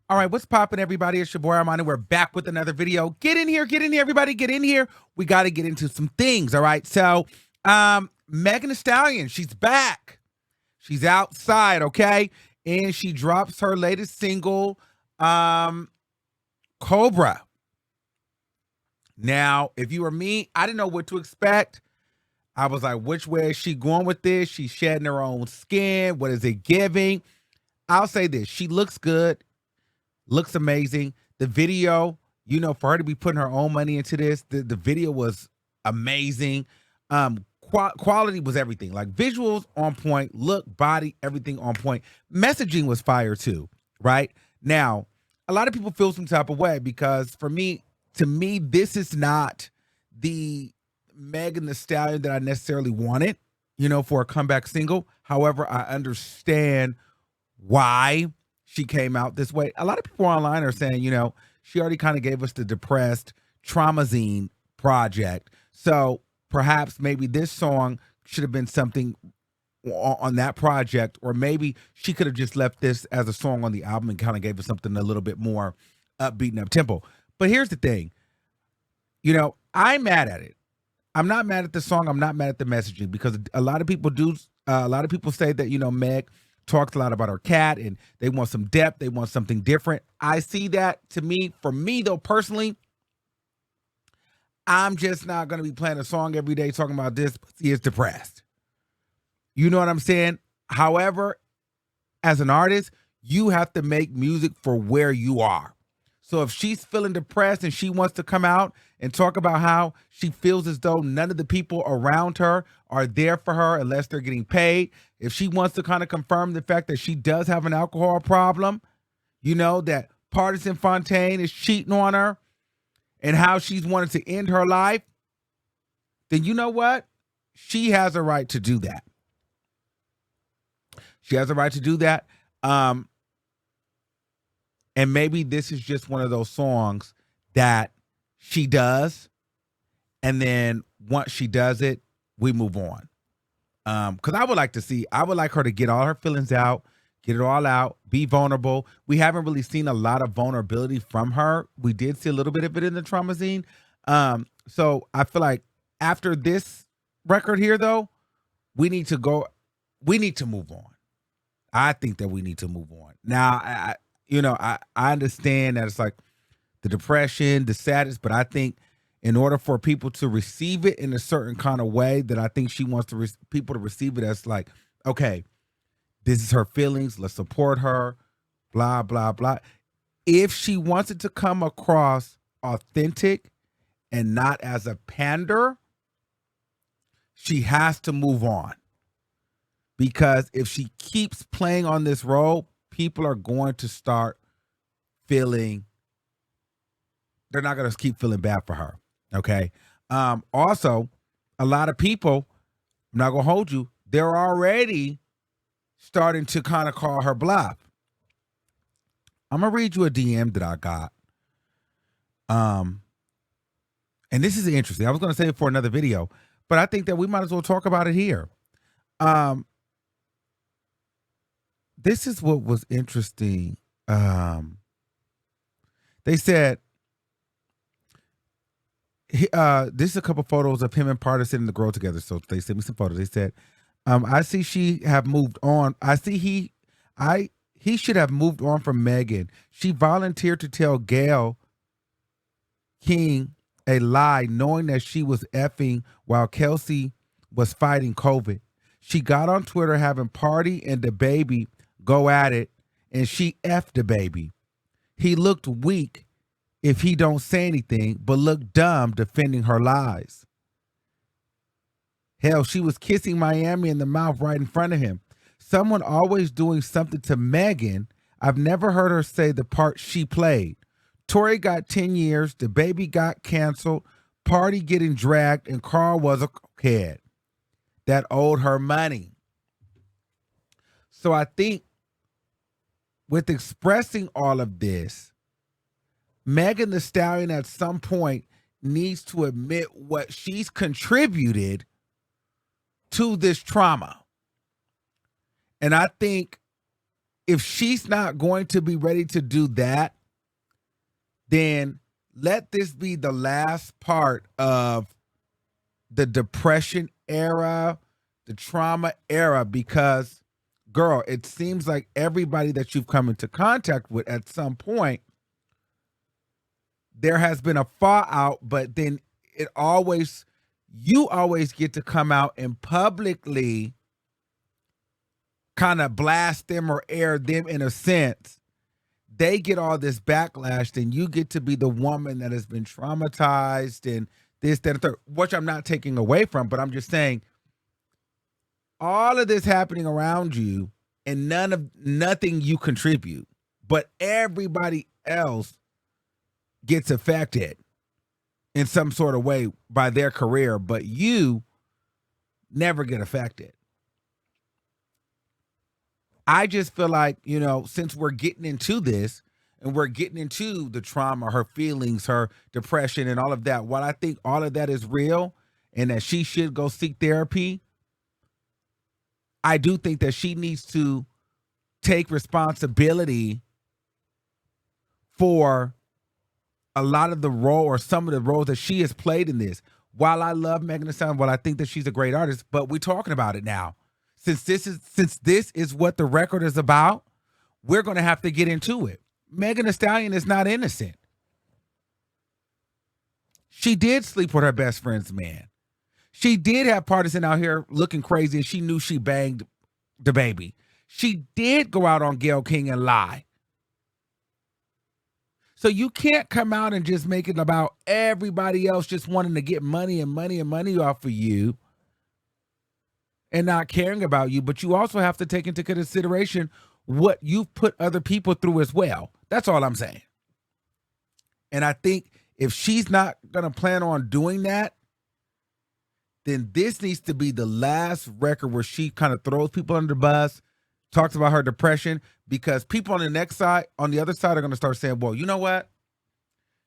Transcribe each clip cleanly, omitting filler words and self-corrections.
All right, what's poppin', everybody? It's your boy Armon, and we're back with another video. Get in here, everybody, get in here. We got to get into some things, all right? So, Meg Thee Stallion, she's back. She's outside, okay? And she drops her latest single, COBRA. Now, if you were me, I didn't know what to expect. I was like, which way is she going with this? She's shedding her own skin. What is it giving? I'll say this. She looks good. Looks amazing. The video, for her to be putting her own money into this, the video was amazing. Quality was everything. Like visuals on point, look, body, everything on point. Messaging was fire too, right? Now, a lot of people feel some type of way because to me, this is not the Meg Thee Stallion that I necessarily wanted, for a comeback single. However, I understand why she came out this way. A lot of people online are saying, she already kind of gave us the depressed Traumazine project. So perhaps maybe this song should have been something on that project, or maybe she could have just left this as a song on the album and kind of gave us something a little bit more upbeat and up tempo. But here's the thing, I'm mad at it. I'm not mad at the song. I'm not mad at the messaging because a lot of people say that, Meg talks a lot about her cat and they want some depth. They want something different. I see that. For me though, personally, I'm just not going to be playing a song every day talking about this. She is depressed. You know what I'm saying? However, as an artist, you have to make music for where you are. So if she's feeling depressed and she wants to come out and talk about how she feels as though none of the people around her are there for her unless they're getting paid, if she wants to kind of confirm the fact that she does have an alcohol problem, that Partisan Fontaine is cheating on her and how she's wanted to end her life, then you know what? She has a right to do that. She has a right to do that. And maybe this is just one of those songs that she does, and then once she does it, we move on. Because I would like her to get all her feelings out, get it all out, be vulnerable. We haven't really seen a lot of vulnerability from her. We did see a little bit of it in the Traumazine. So I feel like after this record here, though, we need to move on. I think that we need to move on. Now, I understand that it's like the depression, the sadness, but I think in order for people to receive it in a certain kind of way, that I think she wants people to receive it as like, okay, this is her feelings. Let's support her, blah, blah, blah. If she wants it to come across authentic and not as a pander, she has to move on. Because if she keeps playing on this role, people are going to start they're not going to keep feeling bad for her. Okay. Also, a lot of people, I'm not going to hold you, they're already starting to kind of call her bluff. I'm going to read you a DM that I got. And this is interesting. I was going to say it for another video, but I think that we might as well talk about it here. This is what was interesting. They said, this is a couple photos of him and Partisan and the girl together. So they sent me some photos. They said, I see she have moved on. I see he should have moved on from Megan. She volunteered to tell Gayle King a lie, knowing that she was effing while Kelsey was fighting COVID. She got on Twitter having Party and the baby go at it, and she effed the baby. He looked weak if he don't say anything, but looked dumb defending her lies. Hell, she was kissing Miami in the mouth right in front of him. Someone always doing something to Megan. I've never heard her say the part she played. Tori got 10 years, the baby got canceled, Party getting dragged, and Carl was a kid that owed her money. So I think with expressing all of this, Meg Thee Stallion at some point needs to admit what she's contributed to this trauma. And I think if she's not going to be ready to do that, then let this be the last part of the depression era, the trauma era, because, girl, it seems like everybody that you've come into contact with at some point, there has been a fallout, but then you always get to come out and publicly kind of blast them or air them in a sense. They get all this backlash, then you get to be the woman that has been traumatized and this, that, and third, which I'm not taking away from, but I'm just saying all of this happening around you and nothing you contribute, but everybody else gets affected in some sort of way by their career, but you never get affected. I just feel like, since we're getting into this and we're getting into the trauma, her feelings, her depression, and all of that, while I think all of that is real and that she should go seek therapy, I do think that she needs to take responsibility for a lot of the role or some of the roles that she has played in this. While I love Meg Thee Stallion, I think that she's a great artist, but we're talking about it now. Since this is what the record is about, we're going to have to get into it. Meg Thee Stallion is not innocent. She did sleep with her best friend's man. She did have partisan out here looking crazy, and she knew she banged the baby. She did go out on Gayle King and lie. So you can't come out and just make it about everybody else just wanting to get money and money and money off of you and not caring about you, but you also have to take into consideration what you've put other people through as well. That's all I'm saying. And I think if she's not going to plan on doing that, then this needs to be the last record where she kind of throws people under the bus, talks about her depression, because people on the other side are going to start saying, well, you know what?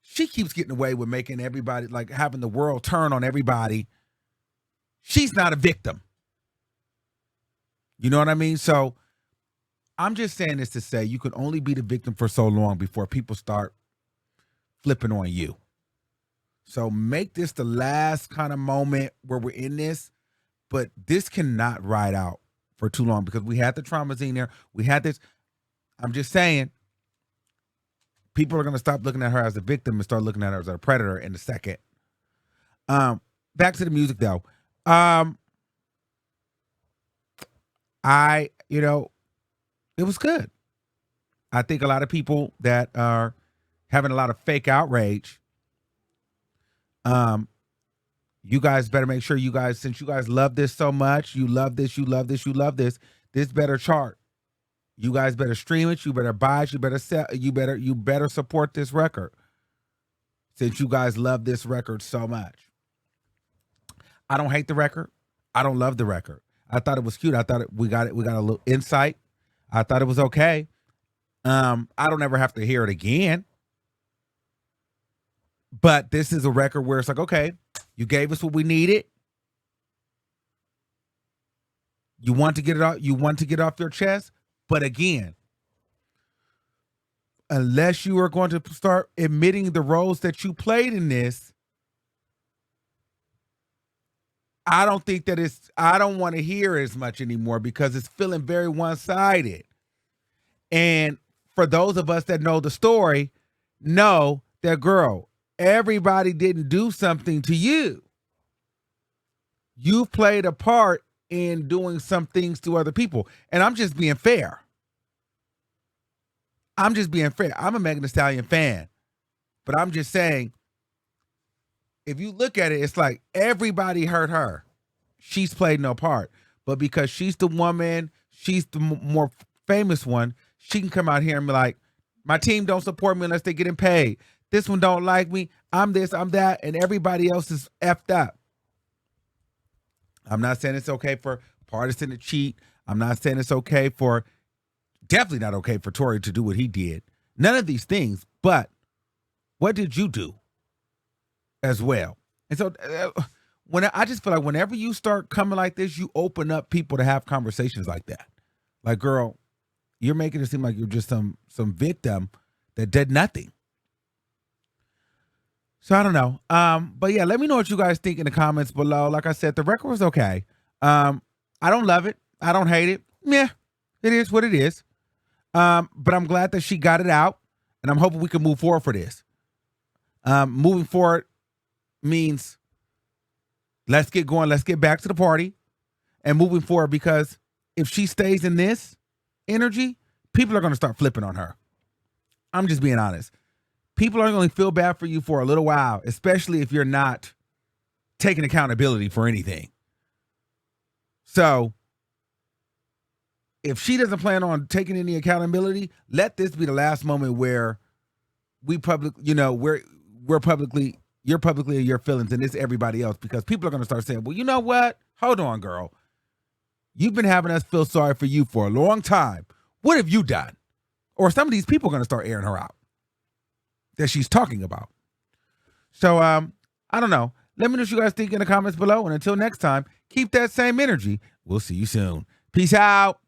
She keeps getting away with making everybody, like having the world turn on everybody. She's not a victim. You know what I mean? So I'm just saying this to say you can only be the victim for so long before people start flipping on you. So make this the last kind of moment where we're in this, but this cannot ride out for too long because we had the traumas in there. We had this. I'm just saying people are going to stop looking at her as a victim and start looking at her as a predator in a second. Back to the music though. It was good. I think a lot of people that are having a lot of fake outrage, you guys better make sure since you guys love this so much, you love this, this better chart. You guys better stream it, you better buy it, you better sell, you better support this record. Since you guys love this record so much. I don't hate the record. I don't love the record. I thought it was cute. I thought we got a little insight. I thought it was okay. I don't ever have to hear it again. But this is a record where it's like, okay, you gave us what we needed. You want to get it off. You want to get off your chest. But again, unless you are going to start admitting the roles that you played in this, I don't think that I don't want to hear as much anymore because it's feeling very one-sided. And for those of us that know the story, know that, girl, everybody didn't do something to you. You played a part in doing some things to other people. And I'm just being fair. I'm a Meg Thee Stallion fan. But I'm just saying, if you look at it, it's like everybody hurt her. She's played no part. But because she's the woman, she's the more famous one, she can come out here and be like, my team don't support me unless they're getting paid. This one don't like me. I'm this, I'm that, and everybody else is effed up. I'm not saying it's okay for Partisan to cheat. I'm not saying it's okay definitely not okay for Tory to do what he did. None of these things, but what did you do as well? And so I just feel like whenever you start coming like this, you open up people to have conversations like that. Like, girl, You're making it seem like you're just some victim that did nothing. So I don't know. But yeah, let me know what you guys think in the comments below. Like I said, the record was okay. I don't love it. I don't hate it. Yeah, it is what it is. But I'm glad that she got it out, and I'm hoping we can move forward for this. Moving forward means let's get going. Let's get back to the party and moving forward, because if she stays in this energy, people are going to start flipping on her. I'm just being honest. People are going to feel bad for you for a little while, especially if you're not taking accountability for anything. So if she doesn't plan on taking any accountability, let this be the last moment where you're publicly in your feelings, and it's everybody else, because people are going to start saying, well, you know what? Hold on, girl. You've been having us feel sorry for you for a long time. What have you done? Or some of these people are going to start airing her out that she's talking about. So, I don't know. Let me know what you guys think in the comments below. And until next time, keep that same energy. We'll see you soon. Peace out.